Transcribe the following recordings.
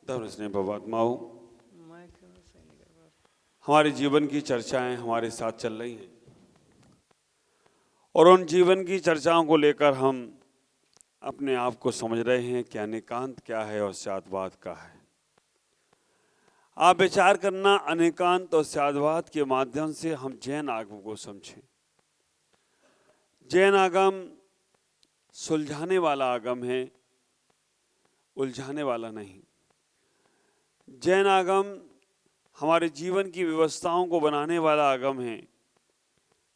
धर्म स्नेह भवात्माओं, हमारे जीवन की चर्चाएं हमारे साथ चल रही हैं और उन जीवन की चर्चाओं को लेकर हम अपने आप को समझ रहे हैं कि अनेकांत क्या है और स्यादवाद क्या है। आप विचार करना, अनेकांत और स्यादवाद के माध्यम से हम जैन आगम को समझें। जैन आगम सुलझाने वाला आगम है, उलझाने वाला नहीं। जैन आगम हमारे जीवन की व्यवस्थाओं को बनाने वाला आगम है,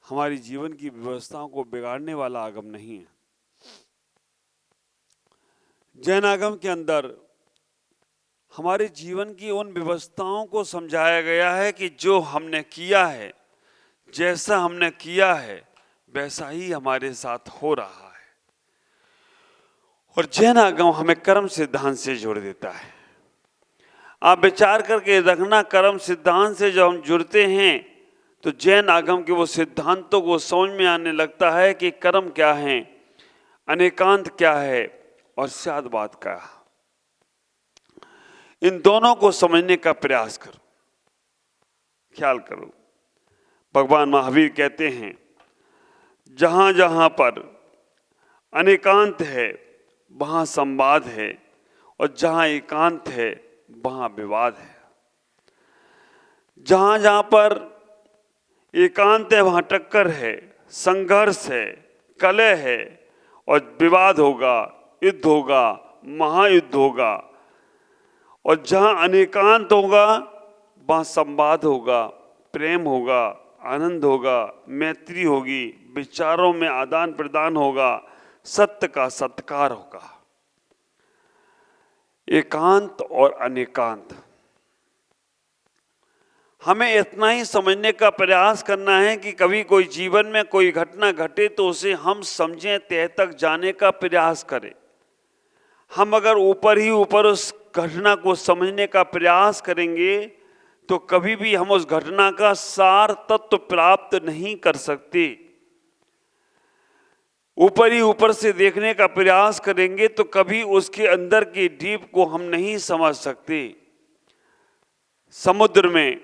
हमारी जीवन की व्यवस्थाओं को बिगाड़ने वाला आगम नहीं है। जैन आगम के अंदर हमारे जीवन की उन व्यवस्थाओं को समझाया गया है कि जो हमने किया है, जैसा हमने किया है वैसा ही हमारे साथ हो रहा है। और जैन आगम हमें कर्म सिद्धांत से जोड़ देता है। आप विचार करके रखना, कर्म सिद्धांत से जब हम जुड़ते हैं तो जैन आगम के वो सिद्धांतों को समझ में आने लगता है कि कर्म क्या है, अनेकांत क्या है और स्यादवाद क्या है। इन दोनों को समझने का प्रयास करो, ख्याल करो। भगवान महावीर कहते हैं, जहां जहां पर अनेकांत है वहां संवाद है और जहां एकांत है वहां विवाद है। जहां जहां पर एकांत है वहां टक्कर है, संघर्ष है, कलह है और विवाद होगा, युद्ध होगा, महायुद्ध होगा। और जहां अनेकांत होगा वहां संवाद होगा, प्रेम होगा, आनंद होगा, मैत्री होगी, विचारों में आदान प्रदान होगा, सत्य का सत्कार होगा। एकांत और अनेकांत, हमें इतना ही समझने का प्रयास करना है कि कभी कोई जीवन में कोई घटना घटे तो उसे हम समझें, तह तक जाने का प्रयास करें। हम अगर ऊपर ही ऊपर उस घटना को समझने का प्रयास करेंगे तो कभी भी हम उस घटना का सार तत्व प्राप्त नहीं कर सकते। ऊपर ही ऊपर से देखने का प्रयास करेंगे तो कभी उसके अंदर की डीप को हम नहीं समझ सकते। समुद्र में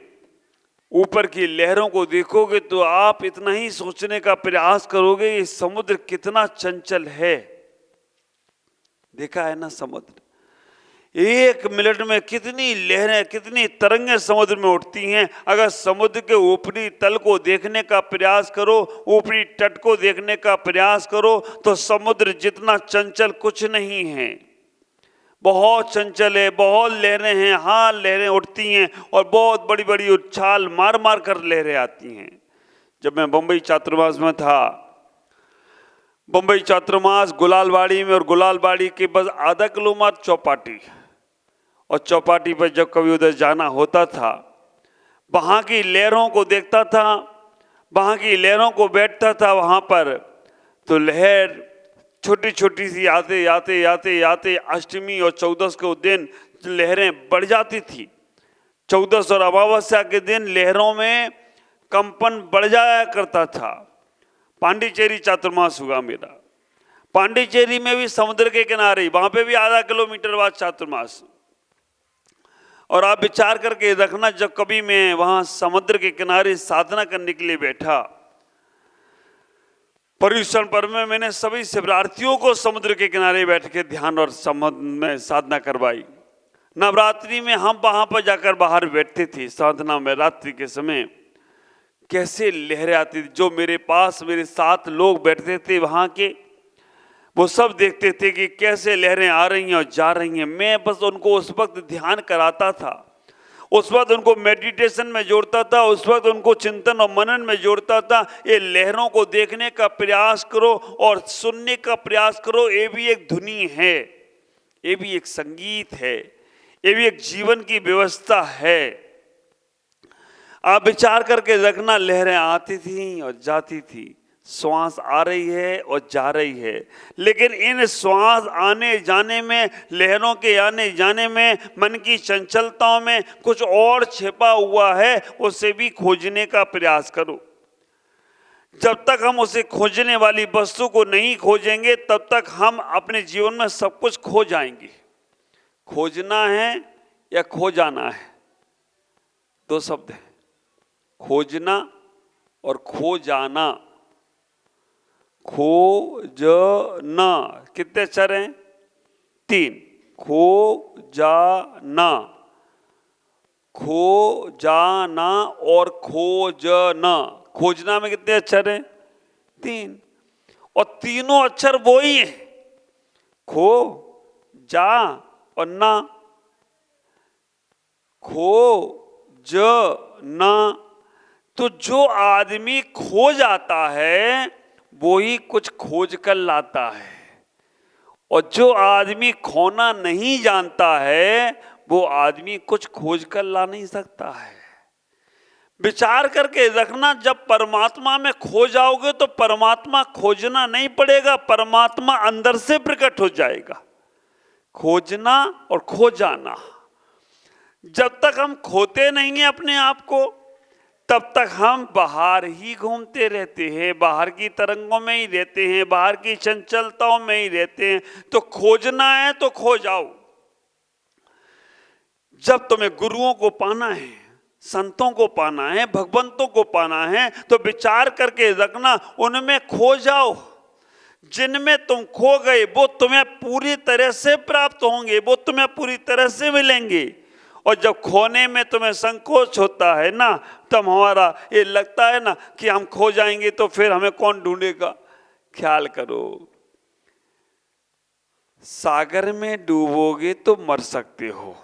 ऊपर की लहरों को देखोगे तो आप इतना ही सोचने का प्रयास करोगे, ये समुद्र कितना चंचल है। देखा है ना समुद्र, एक मिनट में कितनी लहरें, कितनी तरंगें समुद्र में उठती हैं। अगर समुद्र के ऊपरी तल को देखने का प्रयास करो, ऊपरी तट को देखने का प्रयास करो तो समुद्र जितना चंचल कुछ नहीं है। बहुत चंचल है, बहुत लहरें हैं, हाँ लहरें उठती हैं और बहुत बड़ी बड़ी उछाल मार मार कर लहरें आती हैं। जब मैं बंबई चातुर्मास में था, बंबई चातुर्मास गुलालबाड़ी में, और गुलालबाड़ी के बस आधा किलोमीटर चौपाटी, और चौपाटी पर जब कभी उधर जाना होता था वहाँ की लहरों को देखता था, वहाँ की लहरों को बैठता था वहाँ पर, तो लहर छोटी छोटी सी आते आते आते आते अष्टमी और चौदस के दिन लहरें बढ़ जाती थी। चौदस और अमावस्या के दिन लहरों में कंपन बढ़ जाया करता था। पांडिचेरी चातुर्मास हुआ मेरा, पांडिचेरी में भी समुद्र के किनारे, वहां पे भी आधा किलोमीटर बाद चातुर्मास। और आप विचार करके रखना, जब कभी मैं वहां समुद्र के किनारे साधना करने के लिए बैठा, पर्युषण पर्व में मैंने सभी शिवरात्रियों को समुद्र के किनारे बैठ के ध्यान और समुद्र में साधना करवाई। नवरात्रि में हम वहां पर जाकर बाहर बैठते थे साधना में, रात्रि के समय कैसे लहरें आती थी। जो मेरे पास मेरे साथ लोग बैठते थे वहां के, वो सब देखते थे कि कैसे लहरें आ रही हैं और जा रही हैं। मैं बस उनको उस वक्त ध्यान कराता था, उस वक्त उनको मेडिटेशन में जोड़ता था, उस वक्त उनको चिंतन और मनन में जोड़ता था। ये लहरों को देखने का प्रयास करो और सुनने का प्रयास करो, ये भी एक धुनी है, ये भी एक संगीत है, ये भी एक जीवन की व्यवस्था है। आप विचार करके रखना, लहरें आती थी और जाती थी, श्वास आ रही है और जा रही है, लेकिन इन श्वास आने जाने में, लहरों के आने जाने में, मन की चंचलताओं में कुछ और छिपा हुआ है, उसे भी खोजने का प्रयास करो। जब तक हम उसे खोजने वाली वस्तु को नहीं खोजेंगे तब तक हम अपने जीवन में सब कुछ खो जाएंगे। खोजना है, या खो जाना है? दो शब्द है, खोजना और खो जाना। खोजना कितने अक्षर हैं? 3। खो जाना, खो जाना और खोजना। खोजना में कितने अक्षर हैं? 3। और तीनों अक्षर वो ही है, खो जा और ना। खो ज ना। तो जो आदमी खो जाता है वो ही कुछ खोज कर लाता है, और जो आदमी खोना नहीं जानता है वो आदमी कुछ खोज कर ला नहीं सकता है। विचार करके रखना, जब परमात्मा में खो जाओगे तो परमात्मा खोजना नहीं पड़ेगा, परमात्मा अंदर से प्रकट हो जाएगा। खोजना और खो जाना, जब तक हम खोते नहीं हैं अपने आप को तब तक हम बाहर ही घूमते रहते हैं, बाहर की तरंगों में ही रहते हैं, बाहर की चंचलताओं में ही रहते हैं। तो खोजना है तो खो जाओ। जब तुम्हें गुरुओं को पाना है, संतों को पाना है, भगवंतों को पाना है तो विचार करके रखना, उनमें खो जाओ। जिनमें तुम खो गए वो तुम्हें पूरी तरह से प्राप्त होंगे, वो तुम्हें पूरी तरह से मिलेंगे। और जब खोने में तुम्हें संकोच होता है ना, तब हमारा ये लगता है ना कि हम खो जाएंगे तो फिर हमें कौन ढूंढेगा। ख्याल करो, सागर में डूबोगे तो मर सकते हो,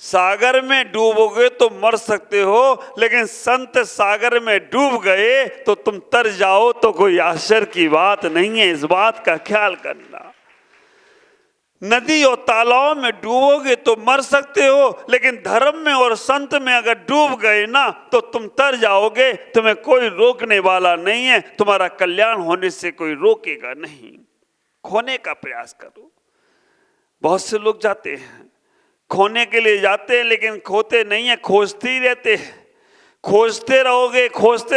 सागर में डूबोगे तो मर सकते हो, लेकिन संत सागर में डूब गए तो तुम तर जाओ तो कोई आश्चर्य की बात नहीं है। इस बात का ख्याल करना। नदी और तालाब में डूबोगे तो मर सकते हो, लेकिन धर्म में और संत में अगर डूब गए ना तो तुम तर जाओगे, तुम्हें कोई रोकने वाला नहीं है, तुम्हारा कल्याण होने से कोई रोकेगा नहीं। खोने का प्रयास करो। बहुत से लोग जाते हैं, खोने के लिए जाते हैं लेकिन खोते नहीं है, खोजते ही रहते हैं। खोजते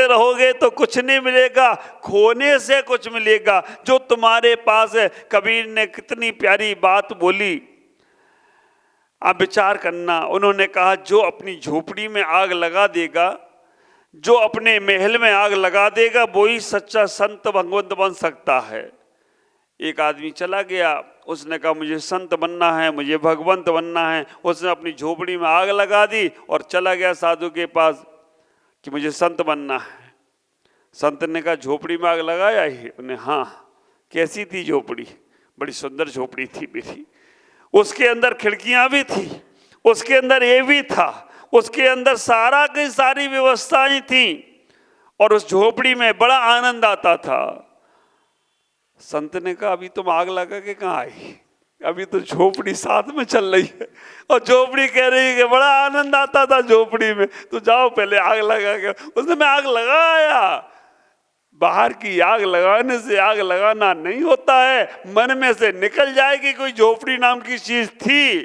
रहोगे तो कुछ नहीं मिलेगा, खोने से कुछ मिलेगा जो तुम्हारे पास है। कबीर ने कितनी प्यारी बात बोली, आप विचार करना। उन्होंने कहा, जो अपनी झोपड़ी में आग लगा देगा, जो अपने महल में आग लगा देगा, वो ही सच्चा संत भगवंत बन सकता है। एक आदमी चला गया, उसने कहा मुझे संत बनना है, मुझे भगवंत बनना है। उसने अपनी झोपड़ी में आग लगा दी और चला गया साधु के पास कि मुझे संत बनना है। संत ने कहा झोपड़ी में आग लगाया ही? उन्हें हाँ। कैसी थी झोपड़ी? बड़ी सुंदर झोपड़ी थी मेरी, उसके अंदर खिड़कियां भी थी, उसके अंदर ये भी था, उसके अंदर सारा की सारी व्यवस्थाएं थी और उस झोपड़ी में बड़ा आनंद आता था। संत ने कहा अभी तुम आग लगा के कहाँ आई? अभी तो झोपड़ी साथ में चल रही है और झोपड़ी कह रही है कि बड़ा आनंद आता था झोपड़ी में, तो जाओ पहले आग लगा के। उसने मैं आग लगाया। बाहर की आग लगाने से आग लगाना नहीं होता है, मन में से निकल जाएगी कोई झोपड़ी नाम की चीज थी।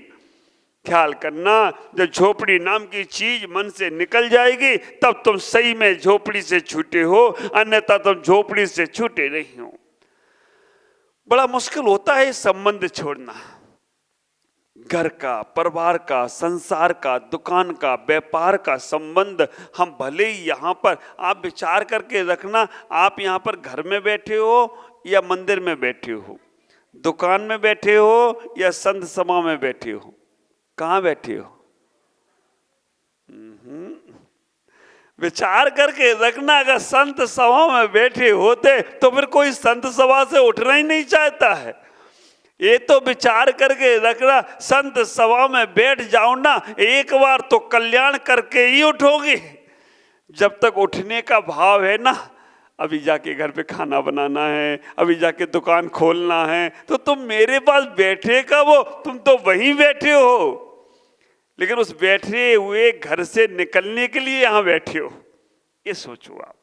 ख्याल करना, जब झोपड़ी नाम की चीज मन से निकल जाएगी तब तुम सही में झोपड़ी से छूटे हो, अन्यथा तुम झोपड़ी से छूटे नहीं हो। बड़ा मुश्किल होता है संबंध छोड़ना, घर का, परिवार का, संसार का, दुकान का, व्यापार का संबंध। हम भले ही यहाँ पर, आप विचार करके रखना, आप यहाँ पर घर में बैठे हो या मंदिर में बैठे हो, दुकान में बैठे हो या संत सभा में बैठे हो, कहाँ बैठे हो? विचार करके रखना, अगर संत सभा में बैठे होते तो फिर कोई संत सभा से उठना ही नहीं चाहता है। ये तो विचार करके रखना, संत सभा में बैठ जाओ ना एक बार तो कल्याण करके ही उठोगे। जब तक उठने का भाव है ना, अभी जाके घर पे खाना बनाना है, अभी जाके दुकान खोलना है, तो तुम मेरे पास बैठे का वो, तुम तो वहीं बैठे हो, लेकिन उस बैठे हुए घर से निकलने के लिए यहां बैठे हो। ये सोचो आप,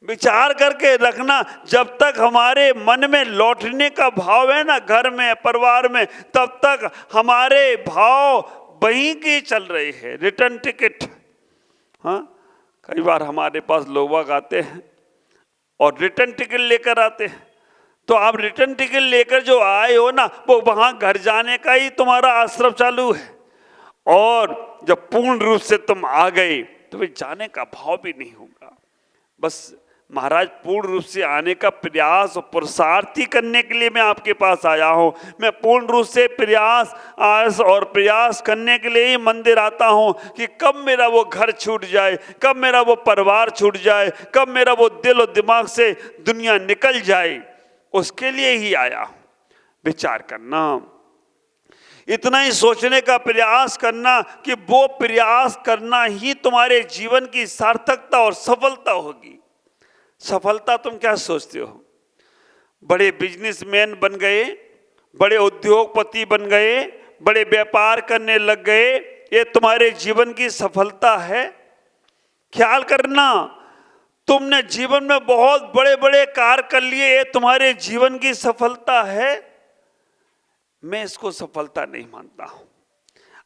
विचार करके रखना। जब तक हमारे मन में लौटने का भाव है ना, घर में, परिवार में, तब तक हमारे भाव वहीं के चल रहे हैं। रिटर्न टिकट, हाँ, कई बार हमारे पास लोग आते हैं और रिटर्न टिकट लेकर आते हैं, तो आप रिटर्न टिकट लेकर जो आए हो ना, वो वहां घर जाने का ही तुम्हारा आश्रम चालू है। और जब पूर्ण रूप से तुम आ गए तो फिर जाने का भाव भी नहीं होगा। बस महाराज पूर्ण रूप से आने का प्रयास और पुरुषार्थ ही करने के लिए मैं आपके पास आया हूं। मैं पूर्ण रूप से प्रयास करने के लिए ही मंदिर आता हूं कि कब मेरा वो घर छूट जाए, कब मेरा वो परिवार छूट जाए, कब मेरा वो दिल और दिमाग से दुनिया निकल जाए, उसके लिए ही आया हूं। विचार करना, इतना ही सोचने का प्रयास करना कि वो प्रयास करना ही तुम्हारे जीवन की सार्थकता और सफलता होगी। सफलता तुम क्या सोचते हो? बड़े बिजनेसमैन बन गए, बड़े उद्योगपति बन गए, बड़े व्यापार करने लग गए, ये तुम्हारे जीवन की सफलता है? ख्याल करना, तुमने जीवन में बहुत बड़े बड़े कार्य कर लिए, ये तुम्हारे जीवन की सफलता है? मैं इसको सफलता नहीं मानता हूं।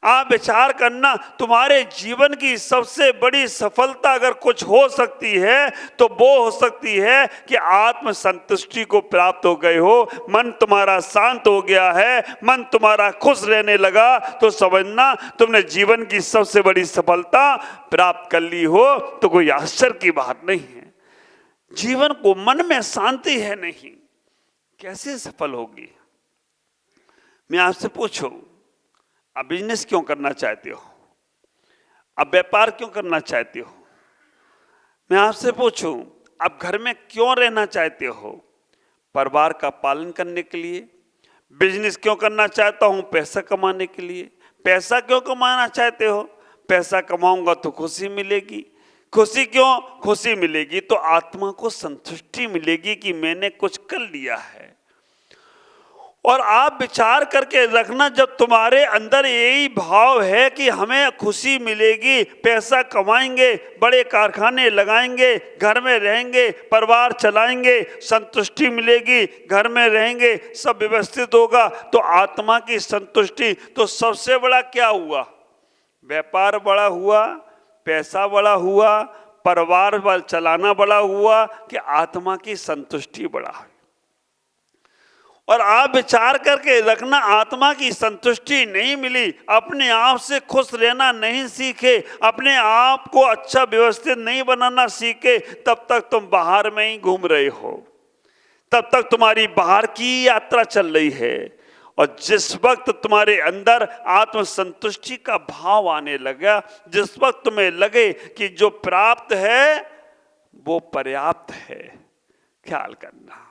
आप विचार करना, तुम्हारे जीवन की सबसे बड़ी सफलता अगर कुछ हो सकती है तो वो हो सकती है कि आत्म संतुष्टि को प्राप्त हो गए हो, मन तुम्हारा शांत हो गया है, मन तुम्हारा खुश रहने लगा, तो समझना तुमने जीवन की सबसे बड़ी सफलता प्राप्त कर ली हो। तो कोई आश्चर्य की बात नहीं है। जीवन को मन में शांति है नहीं, कैसे सफल होगी? मैं आपसे पूछूं, अब बिजनेस क्यों करना चाहते हो? अब व्यापार क्यों करना चाहते हो? मैं आपसे पूछूं, अब घर में क्यों रहना चाहते हो? परिवार का पालन करने के लिए। बिजनेस क्यों करना चाहता हूं? पैसा कमाने के लिए। पैसा क्यों कमाना चाहते हो? पैसा कमाऊंगा तो खुशी मिलेगी। खुशी क्यों? खुशी मिलेगी तो आत्मा को संतुष्टि मिलेगी कि मैंने कुछ कर लिया है। और आप विचार करके रखना, जब तुम्हारे अंदर यही भाव है कि हमें खुशी मिलेगी, पैसा कमाएंगे, बड़े कारखाने लगाएंगे, घर में रहेंगे, परिवार चलाएंगे, संतुष्टि मिलेगी, घर में रहेंगे, सब व्यवस्थित होगा, तो आत्मा की संतुष्टि। तो सबसे बड़ा क्या हुआ? व्यापार बड़ा हुआ, पैसा बड़ा हुआ, परिवार चलाना बड़ा हुआ, कि आत्मा की संतुष्टि बड़ा है। और आप विचार करके रखना, आत्मा की संतुष्टि नहीं मिली, अपने आप से खुश रहना नहीं सीखे, अपने आप को अच्छा व्यवस्थित नहीं बनाना सीखे, तब तक तुम बाहर में ही घूम रहे हो, तब तक तुम्हारी बाहर की यात्रा चल रही है। और जिस वक्त तुम्हारे अंदर आत्म संतुष्टि का भाव आने लगा, जिस वक्त तुम्हें लगे कि जो प्राप्त है वो पर्याप्त है, ख्याल करना,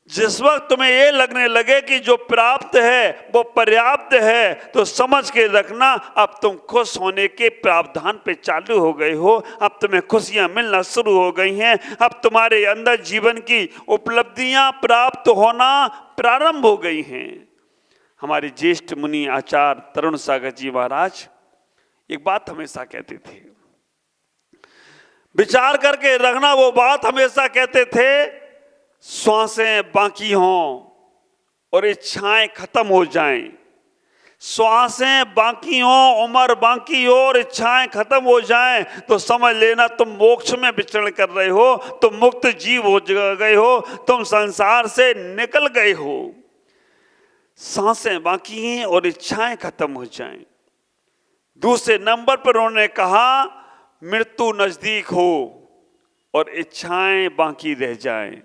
जिस वक्त तुम्हें ये लगने लगे कि जो प्राप्त है वो पर्याप्त है, तो समझ के रखना अब तुम खुश होने के प्रावधान पे चालू हो गए हो। अब तुम्हें खुशियां मिलना शुरू हो गई हैं। अब तुम्हारे अंदर जीवन की उपलब्धियां प्राप्त होना प्रारंभ हो गई हैं। हमारे ज्येष्ठ मुनि आचार्य तरुण सागर जी महाराज एक बात हमेशा कहते थे, विचार करके रखना, वो बात हमेशा कहते थे, श्वासें बाकी हों और इच्छाएं खत्म हो जाएं। श्वासें बाकी हों, उम्र बाकी हो और इच्छाएं खत्म हो जाएं, तो समझ लेना तुम मोक्ष में विचरण कर रहे हो, तुम मुक्त जीव हो गए हो, तुम संसार से निकल गए हो। सांसें बाकी हैं और इच्छाएं खत्म हो जाएं। दूसरे नंबर पर उन्होंने कहा, मृत्यु नजदीक हो और इच्छाएं बाकी रह जाएं।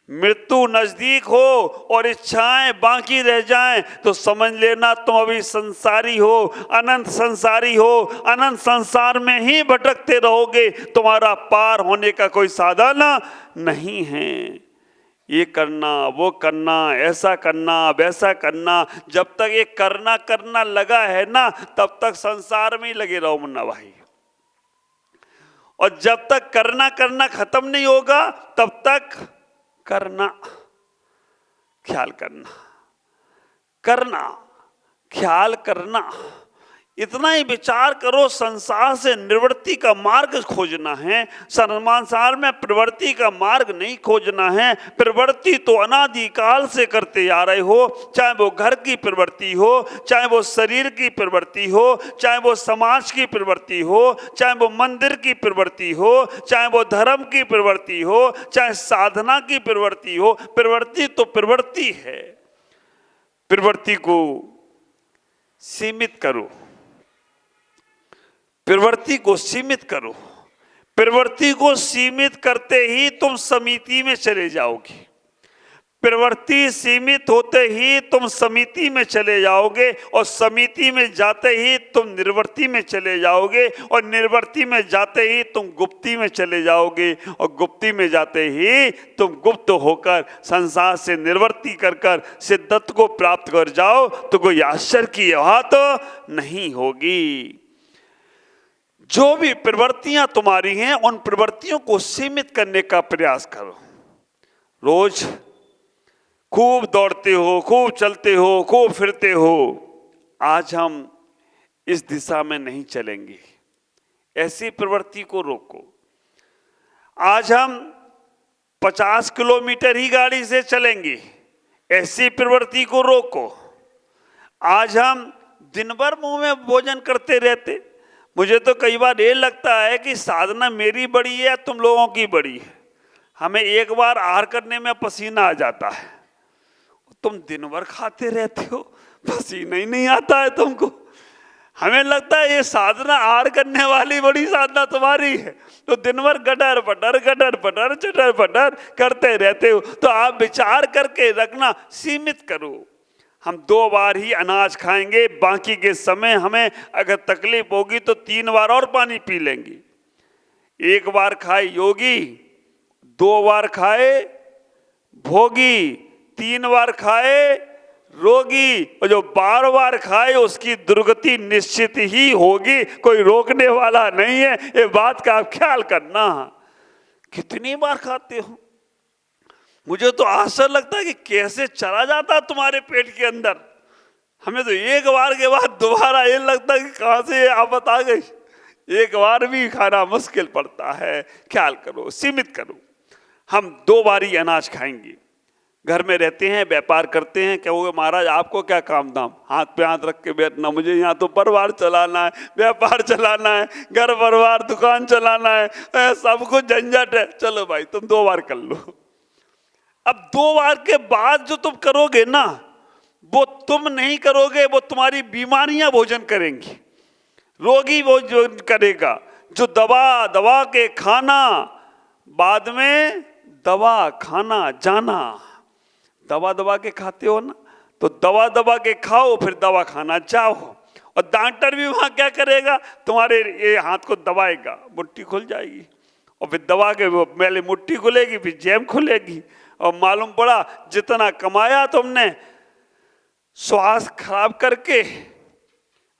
मृत्यु नजदीक हो और इच्छाएं बाकी रह जाएं, तो समझ लेना तुम अभी संसारी हो, अनंत संसारी हो, अनंत संसार में ही भटकते रहोगे, तुम्हारा पार होने का कोई साधन नहीं है। ये करना, वो करना, ऐसा करना, वैसा करना, जब तक ये करना करना लगा है ना, तब तक संसार में ही लगे रहो मुन्ना भाई। और जब तक करना करना खत्म नहीं होगा, तब तक करना, ख्याल करना, करना, ख्याल करना, इतना ही विचार करो, संसार से निवृत्ति का मार्ग खोजना है, संसार में प्रवृत्ति का मार्ग नहीं खोजना है। प्रवृत्ति तो अनादिकाल से करते आ रहे हो, चाहे वो घर की प्रवृत्ति हो, चाहे वो शरीर की प्रवृत्ति हो, चाहे वो समाज की प्रवृत्ति हो, चाहे वो मंदिर की प्रवृत्ति हो, चाहे वो धर्म की प्रवृत्ति हो, चाहे साधना की प्रवृत्ति हो। प्रवृत्ति तो प्रवृत्ति है। प्रवृत्ति को सीमित करो, प्रवृत्ति को सीमित करो। प्रवृत्ति को सीमित करते ही तुम समिति में चले जाओगे। प्रवृत्ति सीमित होते ही तुम समिति में चले जाओगे, और समिति में जाते ही तुम निर्वृत्ति में चले जाओगे, और निर्वृत्ति में जाते ही तुम गुप्ति में चले जाओगे, और गुप्ति में जाते ही तुम गुप्त होकर संसार से निवृत्ति कर सिद्धत्व को प्राप्त कर जाओ, तो कोई आश्चर्य की बात नहीं होगी। जो भी प्रवृत्तियां तुम्हारी हैं, उन प्रवृत्तियों को सीमित करने का प्रयास करो। रोज खूब दौड़ते हो, खूब चलते हो, खूब फिरते हो। आज हम इस दिशा में नहीं चलेंगे, ऐसी प्रवृत्ति को रोको। आज हम 50 किलोमीटर ही गाड़ी से चलेंगे, ऐसी प्रवृत्ति को रोको। आज हम दिन भर मुंह में भोजन करते रहते। मुझे तो कई बार ये लगता है कि साधना मेरी बड़ी है, तुम लोगों की बड़ी है। हमें एक बार आहार करने में पसीना आ जाता है, तुम दिन भर खाते रहते हो, पसीना ही नहीं आता है तुमको। हमें लगता है ये साधना आहार करने वाली बड़ी साधना तुम्हारी है, तो दिन भर गटर पटर चटर पटर करते रहते हो। तो आप विचार करके रखना, सीमित करो। हम 2 बार ही अनाज खाएंगे, बाकी के समय हमें अगर तकलीफ होगी तो 3 बार और पानी पी लेंगे। 1 बार खाए योगी, 2 बार खाए भोगी, 3 बार खाए रोगी, और जो बार खाए उसकी दुर्गति निश्चित ही होगी, कोई रोकने वाला नहीं है। ये बात का आप ख्याल करना। कितनी बार खाते हो? मुझे तो आश्चर्य लगता है कि कैसे चला जाता तुम्हारे पेट के अंदर। हमें तो 1 बार के बाद दोबारा ये लगता है कि कहाँ से ये आफत आ गई। 1 बार भी खाना मुश्किल पड़ता है। ख्याल करो, सीमित करो। हम 2 बार ही अनाज खाएंगे। घर में रहते हैं, व्यापार करते हैं, कहोगे महाराज आपको क्या काम धाम, हाथ पे हाथ रख के बैठना। मुझे यहाँ तो परिवार चलाना है, व्यापार चलाना है, घर परिवार दुकान चलाना है, सब कुछ झंझट है। चलो भाई तुम 2 बार कर लो। अब 2 बार के बाद जो तुम करोगे ना, वो तुम नहीं करोगे, वो तुम्हारी बीमारियां भोजन करेंगी। रोगी भोजन करेगा। जो दवा के खाना, बाद में दवा खाना जाना। दवा के खाते हो ना, तो दवा के खाओ, फिर दवा खाना जाओ। और डॉक्टर भी वहां क्या करेगा, तुम्हारे ये हाथ को दबाएगा, मुट्ठी खुल जाएगी, और फिर दवा के वो पहले मुट्ठी खुलेगी, फिर जेब खुलेगी, और मालूम पड़ा जितना कमाया तुमने स्वास्थ्य खराब करके।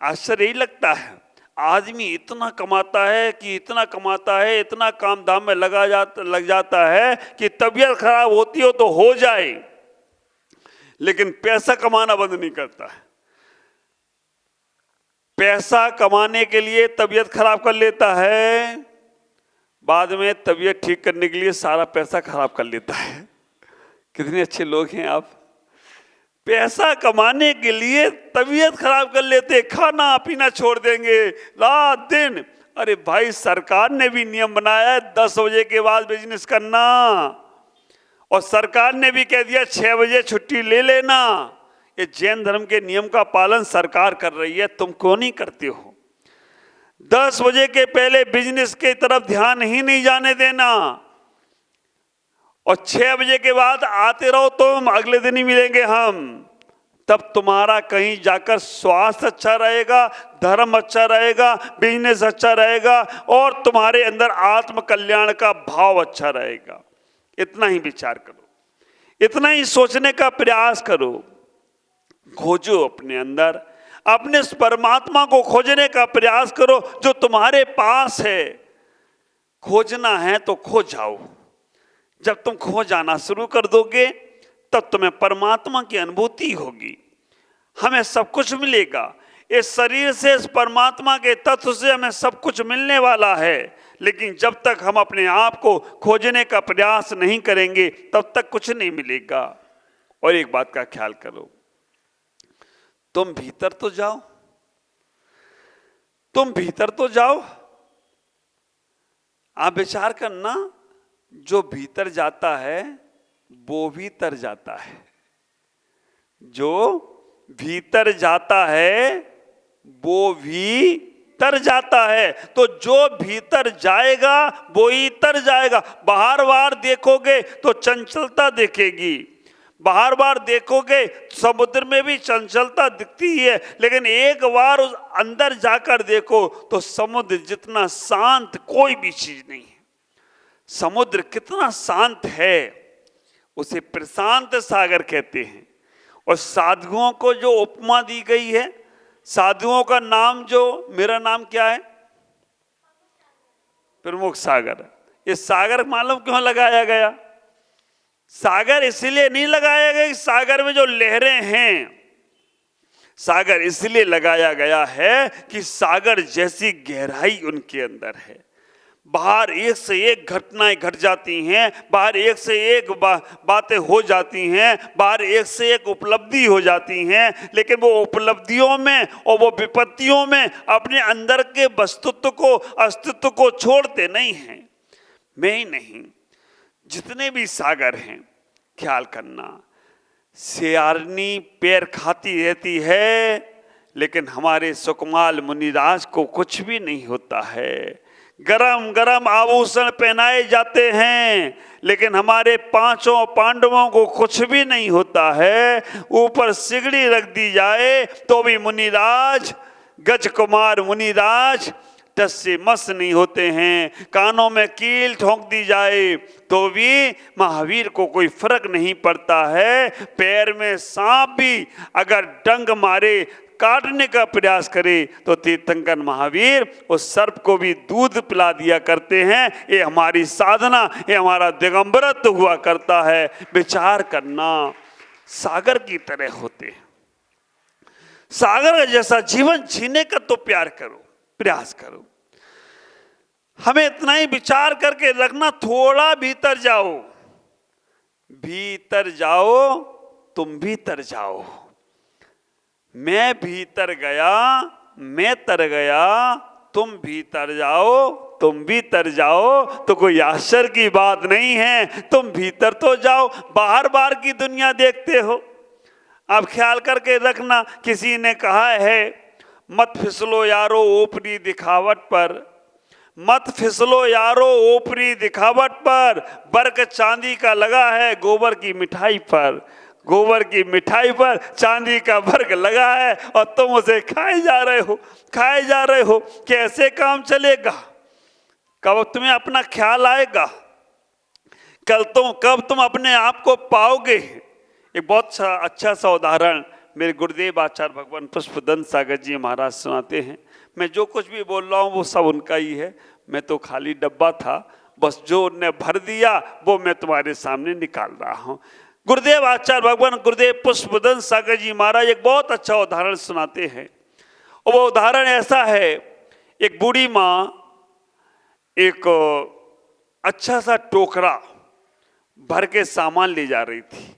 आश्चर्य ही लगता है, आदमी इतना कमाता है कि इतना कमाता है, इतना काम धाम में लग जाता है कि तबीयत खराब होती हो तो हो जाए, लेकिन पैसा कमाना बंद नहीं करता है। पैसा कमाने के लिए तबीयत खराब कर लेता है, बाद में तबीयत ठीक करने के लिए सारा पैसा खराब कर लेता है। कितने अच्छे लोग हैं आप। पैसा कमाने के लिए तबीयत खराब कर लेते, खाना पीना छोड़ देंगे रात दिन। अरे भाई, सरकार ने भी नियम बनाया है 10 बजे के बाद बिजनेस करना, और सरकार ने भी कह दिया 6 बजे छुट्टी ले लेना। ये जैन धर्म के नियम का पालन सरकार कर रही है, तुम क्यों नहीं करते हो? 10 बजे के पहले बिजनेस के तरफ ध्यान ही नहीं जाने देना, और 6 बजे के बाद आते रहो तुम, अगले दिन ही मिलेंगे हम। तब तुम्हारा कहीं जाकर स्वास्थ्य अच्छा रहेगा, धर्म अच्छा रहेगा, बिजनेस अच्छा रहेगा, और तुम्हारे अंदर आत्म कल्याण का भाव अच्छा रहेगा। इतना ही विचार करो, इतना ही सोचने का प्रयास करो। खोजो अपने अंदर, अपने परमात्मा को खोजने का प्रयास करो जो तुम्हारे पास है। खोजना है तो खो जाओ। जब तुम खो जाना शुरू कर दोगे, तब तुम्हें परमात्मा की अनुभूति होगी। हमें सब कुछ मिलेगा। इस शरीर से, इस परमात्मा के तत्व से हमें सब कुछ मिलने वाला है, लेकिन जब तक हम अपने आप को खोजने का प्रयास नहीं करेंगे तब तक कुछ नहीं मिलेगा। और एक बात का ख्याल करो, तुम भीतर तो जाओ, तुम भीतर तो जाओ। आप विचार करना, जो भीतर जाता है वो भी तर जाता है, जो भीतर जाता है वो भी तर जाता है। तो जो भीतर जाएगा वो ही तर जाएगा। बाहर बार देखोगे तो चंचलता दिखेगी, बाहर बार देखोगे समुद्र में भी चंचलता दिखती है, लेकिन एक बार उस अंदर जाकर देखो तो समुद्र जितना शांत कोई भी चीज नहीं है। समुद्र कितना शांत है, उसे प्रशांत सागर कहते हैं। और साधुओं को जो उपमा दी गई है, साधुओं का नाम, जो मेरा नाम क्या है, प्रमुख सागर। ये सागर मालूम क्यों लगाया गया? सागर इसलिए नहीं लगाया गया कि सागर में जो लहरें हैं, सागर इसलिए लगाया गया है कि सागर जैसी गहराई उनके अंदर है। बाहर एक से एक घटनाएं घट जाती हैं, बाहर एक से एक बातें हो जाती हैं, बाहर एक से एक उपलब्धि हो जाती हैं, लेकिन वो उपलब्धियों में और वो विपत्तियों में अपने अंदर के वस्तुत्व को, अस्तित्व को छोड़ते नहीं हैं। मैं ही नहीं, जितने भी सागर हैं, ख्याल करना, सियारनी पैर खाती रहती है, लेकिन हमारे सुकुमाल मुनिराज को कुछ भी नहीं होता है। गरम गरम आभूषण पहनाए जाते हैं, लेकिन हमारे पांचों पांडवों को कुछ भी नहीं होता है। ऊपर सिगड़ी रख दी जाए तो भी मुनिराज, गज कुमार मुनिराज टस से मस नहीं होते हैं। कानों में कील ठोंक दी जाए तो भी महावीर को कोई फर्क नहीं पड़ता है। पैर में सांप भी अगर डंग मारे, काटने का प्रयास करे, तो तीर्थंकर महावीर उस सर्प को भी दूध पिला दिया करते हैं। ये हमारी साधना, ये हमारा दिगंबरत्व हुआ करता है। विचार करना, सागर की तरह होते हैं। सागर जैसा जीवन जीने का तो प्यार करो, प्रयास करो। हमें इतना ही विचार करके रखना, थोड़ा भीतर जाओ, भीतर जाओ, तुम भीतर जाओ। मैं भीतर गया, मैं तर गया, तुम भीतर जाओ, तुम भीतर जाओ, तो कोई आश्चर्य की बात नहीं है। तुम भीतर तो जाओ, बाहर बाहर की दुनिया देखते हो। अब ख्याल करके रखना, किसी ने कहा है मत फिसलो यारो ऊपरी दिखावट पर, मत फिसलो यारो ऊपरी दिखावट पर, बर्क चांदी का लगा है गोबर की मिठाई पर, गोबर की मिठाई पर चांदी का वर्ग लगा है और तुम उसे खाए जा रहे हो, खाए जा रहे हो। कैसे काम चलेगा? कब तुम्हें अपना ख्याल आएगा? कब तुम अपने आप को पाओगे? एक बहुत अच्छा सा उदाहरण मेरे गुरुदेव आचार्य भगवान पुष्पदंत सागर जी महाराज सुनाते हैं। मैं जो कुछ भी बोल रहा हूँ वो सब उनका ही है, मैं तो खाली डब्बा था, बस जो उनने भर दिया वो मैं तुम्हारे सामने निकाल रहा हूँ। गुरुदेव आचार्य भगवान गुरुदेव पुष्पदंत सागर जी महाराज एक बहुत अच्छा उदाहरण सुनाते हैं। और वो उदाहरण ऐसा है, एक बूढ़ी माँ एक अच्छा सा टोकरा भर के सामान ले जा रही थी।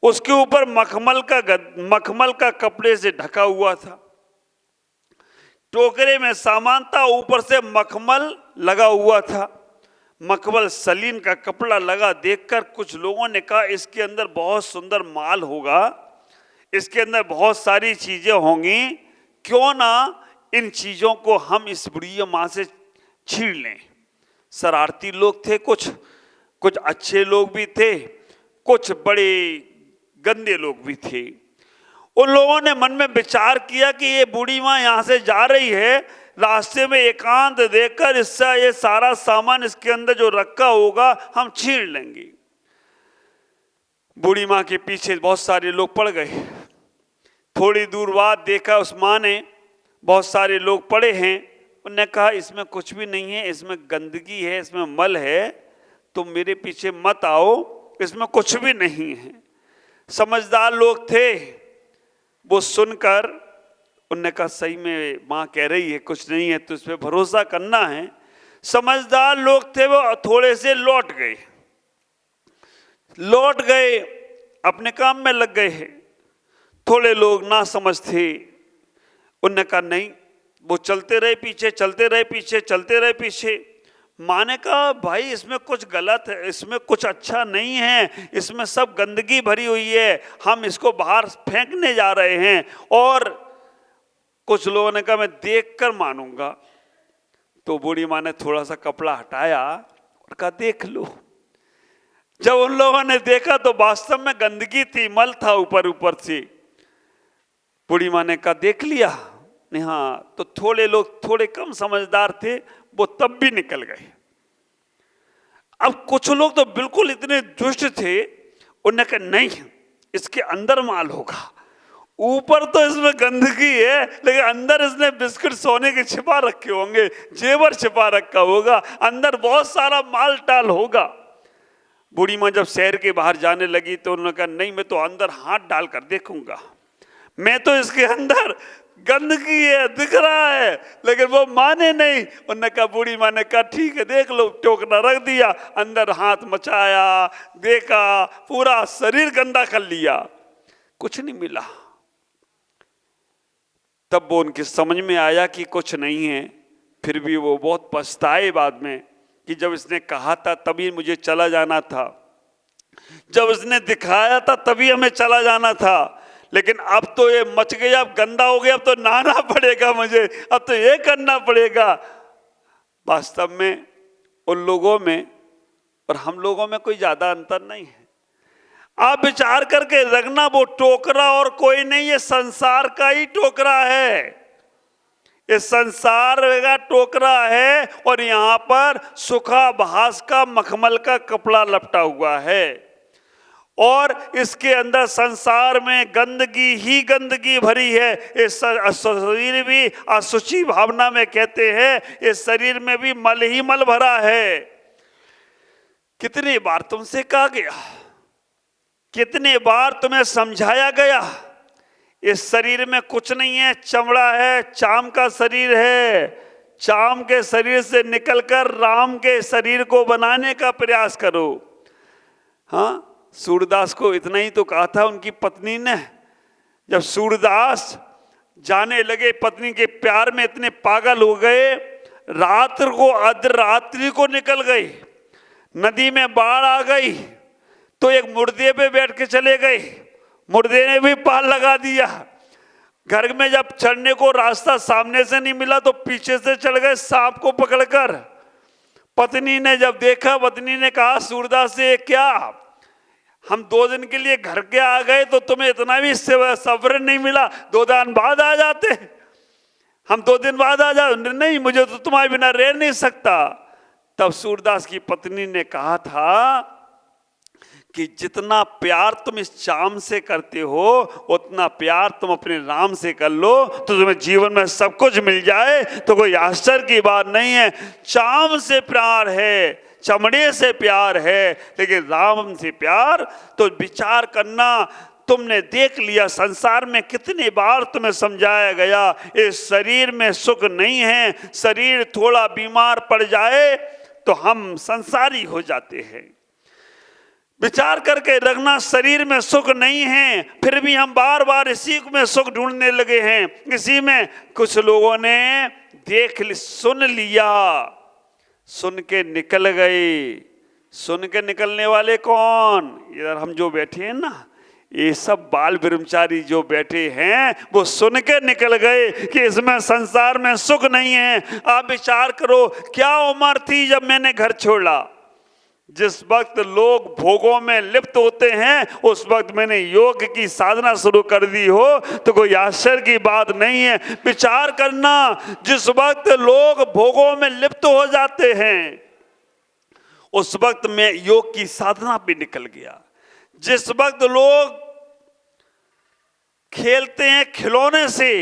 उसके ऊपर मखमल का कपड़े से ढका हुआ था। टोकरे में सामान था, ऊपर से मखमल लगा हुआ था। मखमल सलीन का कपड़ा लगा देखकर कुछ लोगों ने कहा इसके अंदर बहुत सुंदर माल होगा, इसके अंदर बहुत सारी चीजें होंगी, क्यों ना इन चीजों को हम इस बुढ़िया माँ से छीन लें। शरारती लोग थे, कुछ अच्छे लोग भी थे, कुछ बड़े गंदे लोग भी थे। उन लोगों ने मन में विचार किया कि ये बूढ़ी माँ यहाँ से जा रही है, रास्ते में एकांत देखकर इससे ये सारा सामान इसके अंदर जो रखा होगा हम छीन लेंगे। बूढ़ी माँ के पीछे बहुत सारे लोग पड़ गए। थोड़ी दूर बाद देखा उस माँ ने बहुत सारे लोग पड़े हैं। उन्होंने कहा इसमें कुछ भी नहीं है, इसमें गंदगी है, इसमें मल है, तुम मेरे पीछे मत आओ, इसमें कुछ भी नहीं है। समझदार लोग थे, वो सुनकर उनने कहा सही में माँ कह रही है कुछ नहीं है तो इस पे भरोसा करना है। समझदार लोग थे वो थोड़े से लौट गए अपने काम में लग गए हैं। थोड़े लोग ना समझ थे, उनने कहा नहीं, वो चलते रहे पीछे। माँ ने कहा भाई इसमें कुछ गलत है, इसमें कुछ अच्छा नहीं है, इसमें सब गंदगी भरी हुई है, हम इसको बाहर फेंकने जा रहे हैं। और कुछ लोगों ने कहा मैं देखकर मानूंगा। तो बूढ़ी माँ ने थोड़ा सा कपड़ा हटाया और कहा देख लो। जब उन लोगों ने देखा तो वास्तव में गंदगी थी, मल था ऊपर से। बूढ़ी माँ ने कहा देख लिया नहीं? हाँ। तो थोड़े लोग थोड़े कम समझदार थे, वो तब भी निकल गए। अब कुछ लोग तो बिल्कुल इतने दुष्ट थे, उन्होंने कहा नहीं इसके अंदर माल होगा, ऊपर तो इसमें गंदगी है लेकिन अंदर इसने बिस्किट सोने के छिपा रखे होंगे, जेवर छिपा रखा होगा, अंदर बहुत सारा माल टाल होगा। बूढ़ी माँ जब शहर के बाहर जाने लगी तो उन्होंने कहा नहीं मैं तो अंदर हाथ डाल कर देखूंगा, मैं तो इसके अंदर गंदगी है दिख रहा है। लेकिन वो माने नहीं। उन्होंने कहा, बूढ़ी माँ ने कहा ठीक है देख लो। टोकना रख दिया, अंदर हाथ मचाया, देखा, पूरा शरीर गंदा कर लिया, कुछ नहीं मिला। तब वो उनकी समझ में आया कि कुछ नहीं है। फिर भी वो बहुत पछताए बाद में कि जब इसने कहा था तभी मुझे चला जाना था, जब इसने दिखाया था तभी हमें चला जाना था, लेकिन अब तो ये मच गया, अब गंदा हो गया, अब तो नहाना पड़ेगा मुझे, अब तो ये करना पड़ेगा। वास्तव में उन लोगों में और हम लोगों में कोई ज्यादा अंतर नहीं है। आप विचार करके रखना, वो टोकरा और कोई नहीं, ये संसार का ही टोकरा है, ये संसार का टोकरा है। और यहाँ पर सूखा घास का मखमल का कपड़ा लपटा हुआ है और इसके अंदर संसार में गंदगी ही गंदगी भरी है। इस शरीर भी असुचि भावना में कहते हैं, इस शरीर में भी मल ही मल भरा है। कितनी बार तुमसे कहा गया, कितने बार तुम्हें समझाया गया, इस शरीर में कुछ नहीं है, चमड़ा है, चाम का शरीर है, चाम के शरीर से निकलकर राम के शरीर को बनाने का प्रयास करो। हाँ, सूरदास को इतना ही तो कहा था उनकी पत्नी ने। जब सूरदास जाने लगे, पत्नी के प्यार में इतने पागल हो गए, रात्र को अर्धरात्रि को निकल गए, नदी में बाढ़ आ गई तो एक मुर्दे पे बैठ के चले गए, मुर्दे ने भी पाल लगा दिया। घर में जब चढ़ने को रास्ता सामने से नहीं मिला तो पीछे से चढ़ गए सांप को पकड़कर। पत्नी ने जब देखा, पत्नी ने कहा सूरदास से, क्या हम 2 दिन के लिए घर के आ गए तो तुम्हें इतना भी सब्र नहीं मिला, 2 दिन बाद आ जाते, हम 2 दिन बाद आ जाओ। नहीं, मुझे तो तुम्हारे बिना रह नहीं सकता। तब सूरदास की पत्नी ने कहा था कि जितना प्यार तुम इस चाम से करते हो उतना प्यार तुम अपने राम से कर लो तो तुम्हें जीवन में सब कुछ मिल जाए, तो कोई आश्चर्य की बात नहीं है। चाम से प्यार है, चमड़े से प्यार है, लेकिन राम से प्यार तो विचार करना। तुमने देख लिया संसार में कितनी बार तुम्हें समझाया गया, इस शरीर में सुख नहीं है, शरीर थोड़ा बीमार पड़ जाए तो हम संसारी हो जाते हैं। विचार करके रखना, शरीर में सुख नहीं है, फिर भी हम बार बार इसी में सुख ढूंढने लगे हैं, इसी में। कुछ लोगों ने सुन लिया, सुन के निकल गए। सुन के निकलने वाले कौन? इधर हम जो बैठे हैं ना, ये सब बाल ब्रह्मचारी जो बैठे हैं वो सुन के निकल गए कि इसमें संसार में सुख नहीं है। आप विचार करो, क्या उम्र थी जब मैंने घर छोड़ा? जिस वक्त लोग भोगों में लिप्त होते हैं उस वक्त मैंने योग की साधना शुरू कर दी हो तो कोई आश्चर्य की बात नहीं है। विचार करना, जिस वक्त लोग भोगों में लिप्त हो जाते हैं उस वक्त मैं योग की साधना पे निकल गया। जिस वक्त लोग खेलते हैं खिलौने से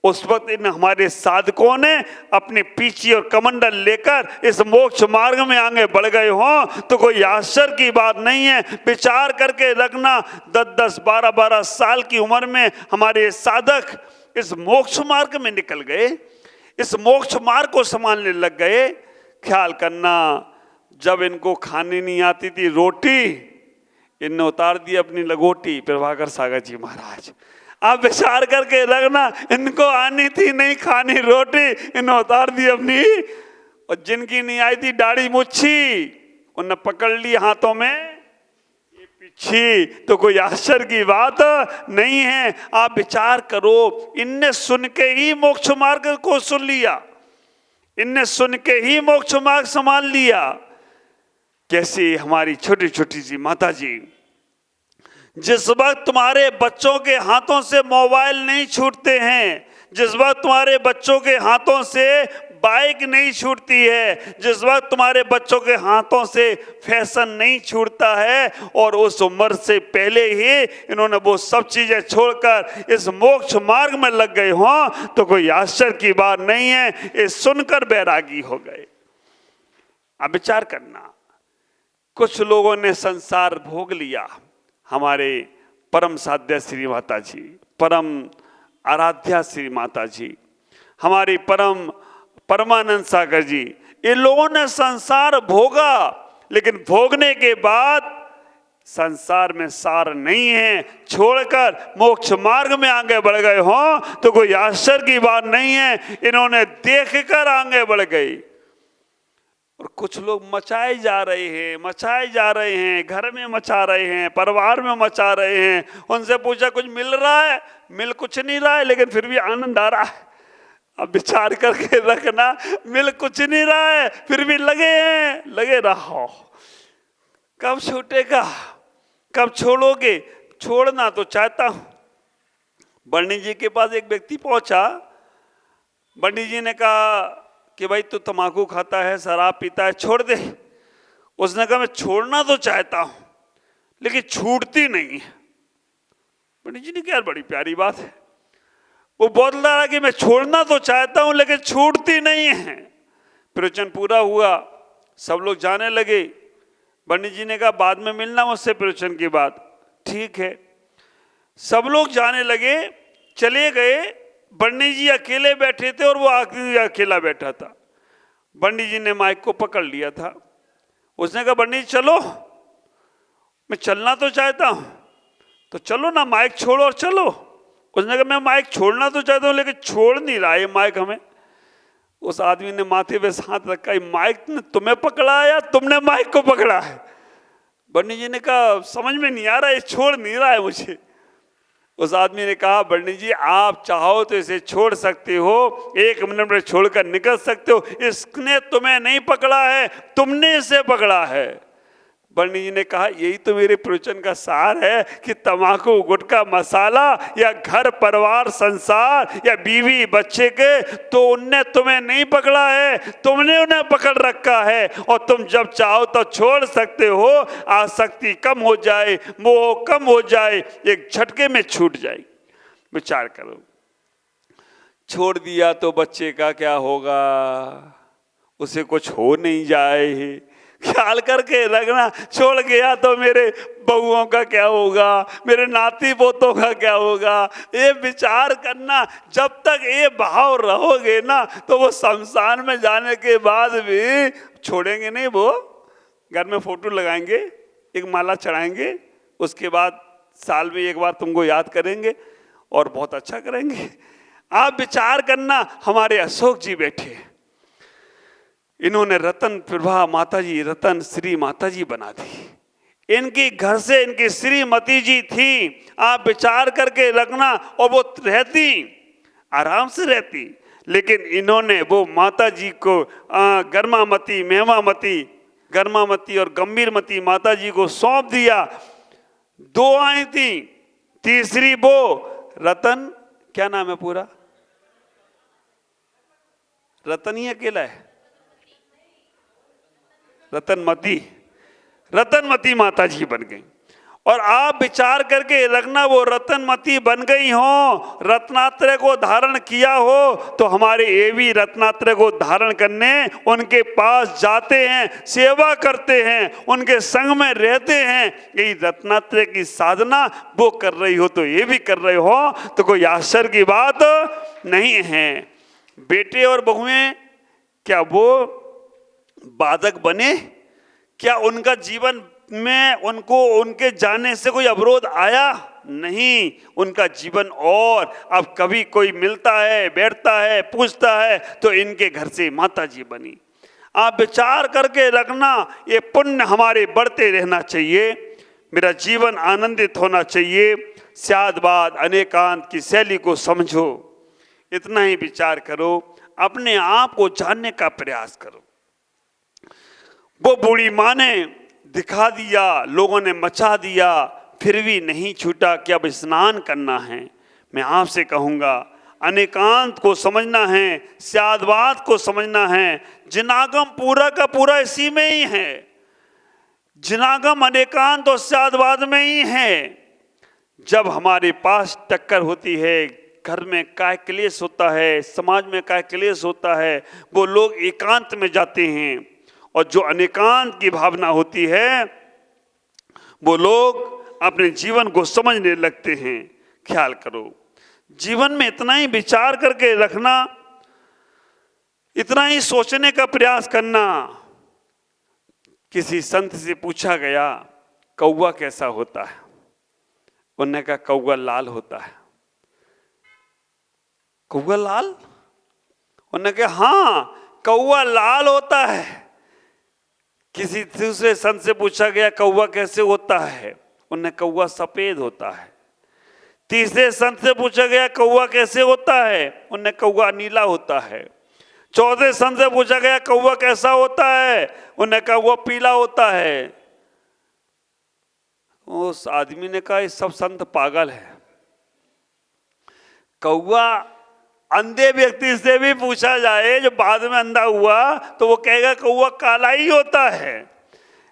उस वक्त इन हमारे साधकों ने अपने पीछे और कमंडल लेकर इस मोक्ष मार्ग में आगे बढ़ गए हों तो कोई आश्चर्य की बात नहीं है। विचार करके रखना, 10-10, 12-12 साल की उम्र में हमारे साधक इस मोक्ष मार्ग में निकल गए, इस मोक्ष मार्ग को संभालने लग गए। ख्याल करना, जब इनको खाने नहीं आती थी रोटी, इनने उतार दी अपनी लगोटी प्रभाकर सागर जी महाराज। आप विचार करके रखना, इनको आनी थी नहीं खानी रोटी, इन्होंने उतार दी अपनी, और जिनकी नहीं आई थी दाढ़ी मुच्छी, उन्हें पकड़ ली हाथों में ये पीछी। तो कोई आश्चर्य की बात नहीं है। आप विचार करो, इनने सुन के ही मोक्ष मार्ग को सुन लिया, इनने सुन के ही मोक्ष मार्ग संभाल लिया। कैसे हमारी छोटी छोटी सी माता जी, जिस वक्त तुम्हारे बच्चों के हाथों से मोबाइल नहीं छूटते हैं, जिस वक्त तुम्हारे बच्चों के हाथों से बाइक नहीं छूटती है, जिस वक्त तुम्हारे बच्चों के हाथों से फैशन नहीं छूटता है, और उस उम्र से पहले ही इन्होंने वो सब चीजें छोड़कर इस मोक्ष मार्ग में लग गए हों, तो कोई आश्चर्य की बात नहीं है। ये सुनकर बैरागी हो गए। अब विचार करना, कुछ लोगों ने संसार भोग लिया। हमारे परम साध्या श्री माता जी, परम आराध्या श्री माता जी, हमारी परमानंद सागर जी, इन लोगों ने संसार भोगा, लेकिन भोगने के बाद संसार में सार नहीं है, छोड़कर मोक्ष मार्ग में आगे बढ़ गए हों, तो कोई आश्चर्य की बात नहीं है। इन्होंने देखकर आगे बढ़ गए। और कुछ लोग मचाए जा रहे हैं, घर में मचा रहे हैं, परिवार में मचा रहे हैं। उनसे पूछा कुछ मिल रहा है? मिल कुछ नहीं रहा है, लेकिन फिर भी आनंद आ रहा है। अब विचार करके रखना, मिल कुछ नहीं रहा है, फिर भी लगे हैं, लगे रहो। कब छूटेगा, कब छोड़ोगे? छोड़ना तो चाहता हूं। बंडी जी के पास एक व्यक्ति पहुंचा। बंडी जी ने कहा कि भाई तू तम्बाकू खाता है, शराब पीता है, छोड़ दे। उसने कहा मैं छोड़ना तो चाहता हूं, लेकिन छूटती नहीं है। पंडित जी ने कहा बड़ी प्यारी बात है। वो बोल रहा कि मैं छोड़ना तो चाहता हूं, लेकिन छूटती नहीं है। प्रवचन पूरा हुआ, सब लोग जाने लगे। पंडित जी ने कहा बाद में मिलना मुझसे प्रवचन के बाद। ठीक है, सब लोग जाने लगे, चले गए। पंडित जी अकेले बैठे थे और वो आखिरी अकेला बैठा था। पंडित जी ने माइक को पकड़ लिया था। उसने कहा पंडित जी चलो, मैं चलना तो चाहता हूं, तो चलो ना, माइक छोड़ो और चलो। उसने कहा मैं माइक छोड़ना तो चाहता हूं, लेकिन छोड़ नहीं रहा है माइक हमें। उस आदमी ने माथे पे हाथ रखा, माइक ने तुम्हें पकड़ा है या तुमने माइक को पकड़ा है? पंडित जी ने कहा समझ में नहीं आ रहा, ये छोड़ नहीं रहा है मुझे। उस आदमी ने कहा पंडित जी आप चाहो तो इसे छोड़ सकते हो, 1 मिनट में छोड़कर निकल सकते हो। इसने तुम्हें नहीं पकड़ा है, तुमने इसे पकड़ा है। पंडित जी ने कहा यही तो मेरे प्रवचन का सार है कि तम्बाकू, गुटखा, मसाला या घर परिवार संसार या बीवी बच्चे के, तो उनने तुम्हें नहीं पकड़ा है, तुमने उन्हें पकड़ रखा है। और तुम जब चाहो तो छोड़ सकते हो। आसक्ति कम हो जाए, मोह कम हो जाए, एक झटके में छूट जाए। विचार करो, छोड़ दिया तो बच्चे का क्या होगा? उसे कुछ हो नहीं जाए। ख्याल करके रखना, छोड़ गया तो मेरे बहुओं का क्या होगा, मेरे नाती पोतों का क्या होगा? ये विचार करना। जब तक ये भाव रहोगे ना, तो वो शमशान में जाने के बाद भी छोड़ेंगे नहीं। वो घर में फोटो लगाएंगे, एक माला चढ़ाएंगे, उसके बाद साल में एक बार तुमको याद करेंगे और बहुत अच्छा करेंगे। आप विचार करना, हमारे अशोक जी बैठे, इन्होंने रतन प्रभा माता जी, रतन श्री माता जी बना दी। इनकी घर से इनकी श्रीमती जी थी। आप विचार करके रखना, और वो रहती, आराम से रहती, लेकिन इन्होंने वो माता जी को गर्मामती, मेहमामती, गर्मामती और गंभीरमती माता जी को सौंप दिया। 2 आई थी, तीसरी वो रतन, क्या नाम है पूरा? रतन ही अकेला है, रतनमती, रतनमती माता जी बन गई। और आप विचार करके रखना वो रत्नमती बन गई हो, रत्नात्रय को धारण किया हो, तो हमारे ये भी रत्नात्रय को धारण करने उनके पास जाते हैं, सेवा करते हैं, उनके संग में रहते हैं। यही रत्नात्रय की साधना वो कर रही हो तो ये भी कर रहे हो, तो कोई आश्चर्य की बात नहीं है। बेटे और बहुएं क्या वो बाधक बने? क्या उनका जीवन में उनको उनके जाने से कोई अवरोध आया? नहीं, उनका जीवन। और अब कभी कोई मिलता है, बैठता है, पूछता है तो इनके घर से माता जी बनी। आप विचार करके रखना, ये पुण्य हमारे बढ़ते रहना चाहिए, मेरा जीवन आनंदित होना चाहिए। स्यादबाद अनेकांत की शैली को समझो, इतना ही विचार करो, अपने आप को जानने का प्रयास करो। वो बूढ़ी माँ ने दिखा दिया, लोगों ने मचा दिया, फिर भी नहीं छूटा कि अब स्नान करना है। मैं आपसे कहूँगा, अनेकांत को समझना है, स्यादबाद को समझना है। जिनागम पूरा का पूरा इसी में ही है, जिनागम अनेकांत और स्यादबाद में ही है। जब हमारे पास टक्कर होती है, घर में काय क्लेश होता है, समाज में काय क्लेश होता है, वो लोग एकांत में जाते हैं, और जो अनेकांत की भावना होती है वो लोग अपने जीवन को समझने लगते हैं। ख्याल करो, जीवन में इतना ही विचार करके रखना, इतना ही सोचने का प्रयास करना। किसी संत से पूछा गया कौवा कैसा होता है? उन्होंने कहा कौवा लाल होता है। कौवा लाल? उन्होंने कहा हाँ, कौवा लाल होता है। किसी दूसरे संत से पूछा गया कौवा कैसे होता है? उन्हें कौवा सफेद होता है। तीसरे संत से पूछा गया कौवा कैसे होता है? उन्हें कौवा नीला होता है। चौथे संत से पूछा गया कौवा कैसा होता है? उन्हें कौवा पीला होता है। उस आदमी ने कहा ये सब संत पागल है। कौवा अंधे व्यक्ति से भी पूछा जाए जो बाद में अंधा हुआ, तो वो कहेगा कौवा काला ही होता है।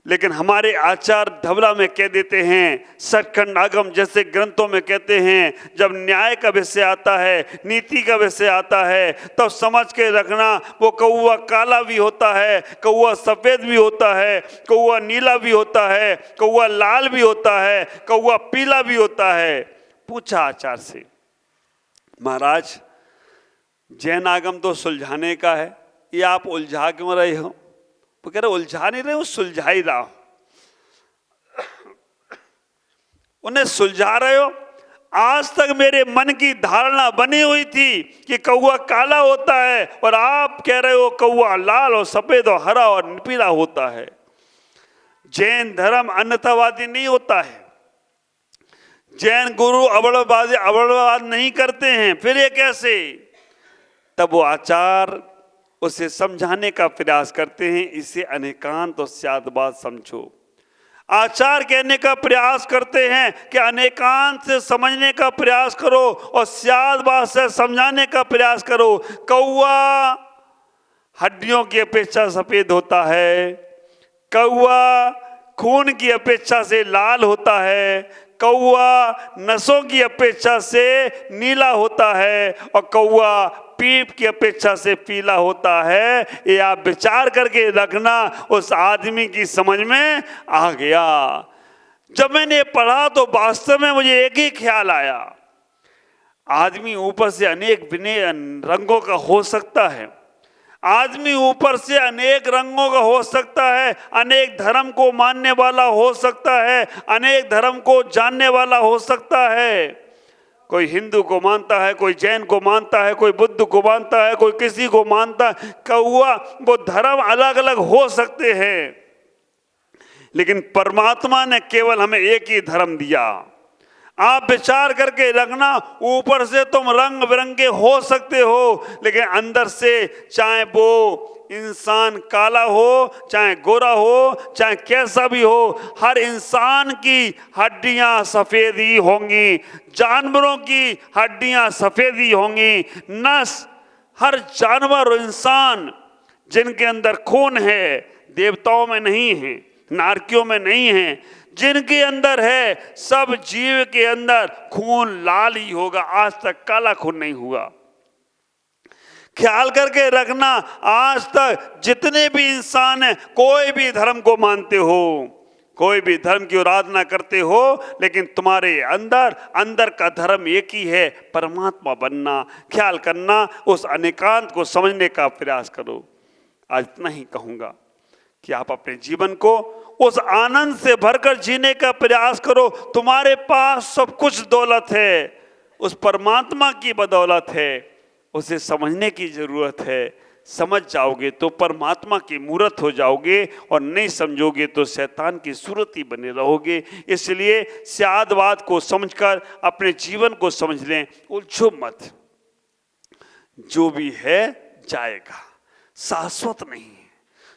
लेकिन हमारे आचार धवला में कह देते हैं, सचखंड आगम जैसे ग्रंथों में कहते हैं, जब न्याय का विषय आता है, नीति का विषय आता है, तब समझ के रखना वो कौवा काला भी होता है, कौवा सफेद भी होता है, कौवा नीला भी होता है, कौवा लाल भी होता है, कौवा पीला भी होता है। पूछा आचार्य से, महाराज जैन आगम तो सुलझाने का है, ये आप उलझा क्यों रहे हो? वो कह रहे उलझा नहीं रहे हो, सुलझा ही रहा हो। उन्हें सुलझा रहे हो। आज तक मेरे मन की धारणा बनी हुई थी कि कौवा काला होता है, और आप कह रहे हो कौवा लाल और सफेद और हरा और पीला होता है। जैन धर्म अन्यतावादी नहीं होता है, जैन गुरु अवड़वाद नहीं करते हैं। फिर ये कैसे? तब वो आचार उसे समझाने का प्रयास करते हैं, इसे अनेकांत और स्यादबाद समझो। आचार कहने का प्रयास करते हैं कि अनेकांत से समझने का प्रयास करो और स्यादबाद से समझाने का प्रयास करो। कौवा हड्डियों की अपेक्षा सफेद होता है, कौवा खून की अपेक्षा से लाल होता है, कौवा नसों की अपेक्षा से नीला होता है, और कौवा पीप की अपेक्षा से पीला होता है। ये आप विचार करके रखना। उस आदमी की समझ में आ गया। जब मैंने पढ़ा तो वास्तव में मुझे एक ही ख्याल आया, आदमी ऊपर से अनेक रंगों का हो सकता है, आदमी ऊपर से अनेक रंगों का हो सकता है, अनेक धर्म को मानने वाला हो सकता है, अनेक धर्म को जानने वाला हो सकता है। कोई हिंदू को मानता है, कोई जैन को मानता है, कोई बुद्ध को मानता है, कोई किसी को मानता है। कौवा वो धर्म अलग अलग हो सकते हैं, लेकिन परमात्मा ने केवल हमें एक ही धर्म दिया। आप विचार करके रखना, ऊपर से तुम रंग बिरंगे हो सकते हो, लेकिन अंदर से चाहे वो इंसान काला हो, चाहे गोरा हो, चाहे कैसा भी हो, हर इंसान की हड्डियां सफेद ही होंगी, जानवरों की हड्डियां सफेद ही होंगी। नस हर जानवर और इंसान जिनके अंदर खून है, देवताओं में नहीं है, नारकियों में नहीं है, जिनके अंदर है, सब जीव के अंदर खून लाल ही होगा, आज तक काला खून नहीं हुआ। ख्याल करके रखना, आज तक जितने भी इंसान हैं, कोई भी धर्म को मानते हो, कोई भी धर्म की आराधना करते हो, लेकिन तुम्हारे अंदर का धर्म एक ही है, परमात्मा बनना। ख्याल करना, उस अनेकांत को समझने का प्रयास करो। आज इतना ही कहूंगा कि आप अपने जीवन को उस आनंद से भरकर जीने का प्रयास करो। तुम्हारे पास सब कुछ दौलत है, उस परमात्मा की बदौलत है, उसे समझने की जरूरत है। समझ जाओगे तो परमात्मा की मूर्त हो जाओगे, और नहीं समझोगे तो शैतान की सूरत ही बने रहोगे। इसलिए स्यादवाद को समझकर अपने जीवन को समझ लें, उलझो मत। जो भी है जाएगा, शाश्वत नहीं है।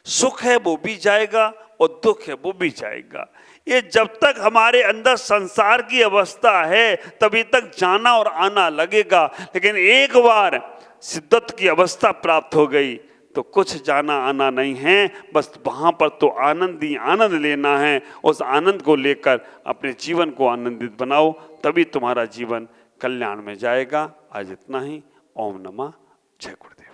सुख है वो भी जाएगा, और दुख है वो भी जाएगा। ये जब तक हमारे अंदर संसार की अवस्था है, तभी तक जाना और आना लगेगा। लेकिन एक बार सिद्धत की अवस्था प्राप्त हो गई तो कुछ जाना आना नहीं है, बस वहां पर तो आनंद ही आनंद लेना है। उस आनंद को लेकर अपने जीवन को आनंदित बनाओ, तभी तुम्हारा जीवन कल्याण में जाएगा। आज इतना ही। ओम नमः। जय गुरुदेव।